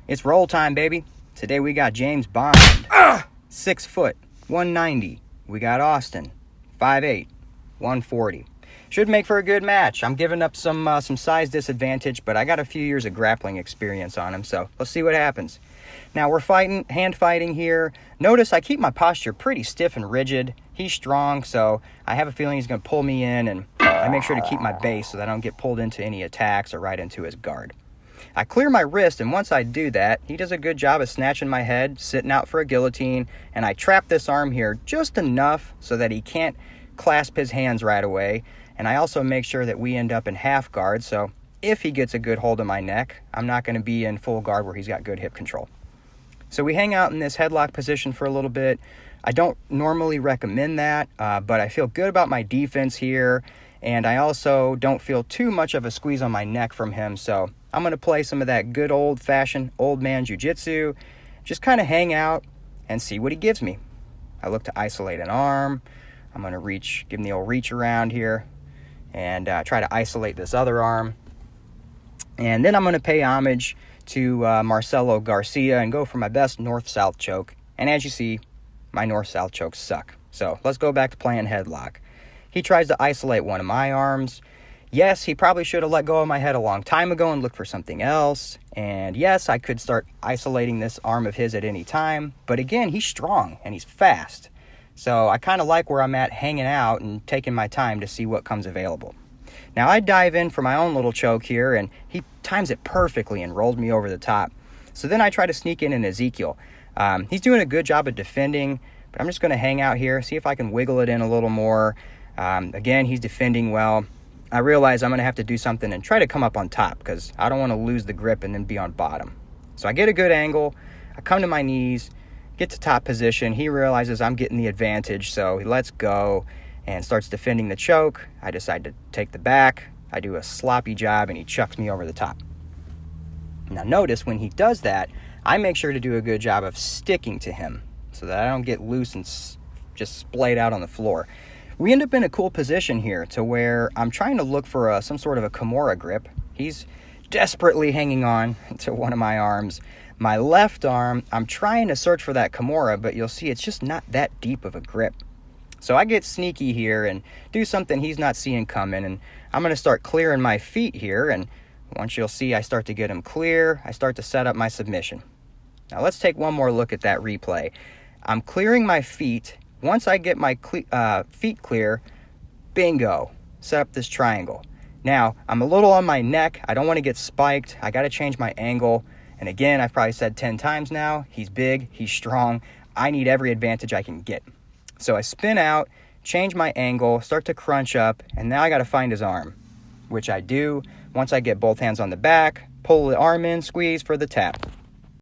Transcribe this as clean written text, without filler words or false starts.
It's roll time, baby. Today we got James Bond, 6 foot, 190. We got Austin, 5'8", 140. Should make for a good match. I'm giving up some size disadvantage, but I got a few years of grappling experience on him, so let's see what happens. Now we're fighting, hand fighting here. Notice I keep my posture pretty stiff and rigid. He's strong, so I have a feeling he's going to pull me in, and I make sure to keep my base so that I don't get pulled into any attacks or right into his guard. I clear my wrist, and once I do that, he does a good job of snatching my head, sitting out for a guillotine, and I trap this arm here just enough so that he can't clasp his hands right away. And I also make sure that we end up in half guard, so if he gets a good hold of my neck, I'm not going to be in full guard where he's got good hip control. So we hang out in this headlock position for a little bit. I don't normally recommend that, but I feel good about my defense here, and I also don't feel too much of a squeeze on my neck from him, so I'm going to play some of that good old-fashioned old man jiu-jitsu, just kind of hang out and see what he gives me. I look to isolate an arm. I'm going to give him the old reach around here and try to isolate this other arm. And then I'm going to pay homage to Marcelo Garcia and go for my best north-south choke. And as you see, my north-south chokes suck. So let's go back to playing headlock. He tries to isolate one of my arms. Yes, he probably should have let go of my head a long time ago and looked for something else. And yes, I could start isolating this arm of his at any time. But again, he's strong and he's fast. So I kind of like where I'm at, hanging out and taking my time to see what comes available. Now I dive in for my own little choke here, and he times it perfectly and rolled me over the top. So then I try to sneak in an Ezekiel. He's doing a good job of defending, but I'm just going to hang out here, see if I can wiggle it in a little more. Again, he's defending well. I realize I'm going to have to do something and try to come up on top because I don't want to lose the grip and then be on bottom. So I get a good angle. I come to my knees, get to top position. He realizes I'm getting the advantage, so he lets go and starts defending the choke. I decide to take the back. I do a sloppy job, and he chucks me over the top. Now notice when he does that, I make sure to do a good job of sticking to him so that I don't get loose and just splayed out on the floor. We end up in a cool position here to where I'm trying to look for some sort of a Kimura grip. He's desperately hanging on to one of my arms. My left arm, I'm trying to search for that Kimura, but you'll see it's just not that deep of a grip. So I get sneaky here and do something he's not seeing coming, and I'm going to start clearing my feet here, and once you'll see I start to get them clear, I start to set up my submission. Now let's take one more look at that replay. I'm clearing my feet. Once I get my feet clear, bingo, set up this triangle. Now, I'm a little on my neck. I don't want to get spiked. I got to change my angle. And again, I've probably said 10 times now, he's big, he's strong. I need every advantage I can get. So I spin out, change my angle, start to crunch up, and now I got to find his arm, which I do. Once I get both hands on the back, pull the arm in, squeeze for the tap.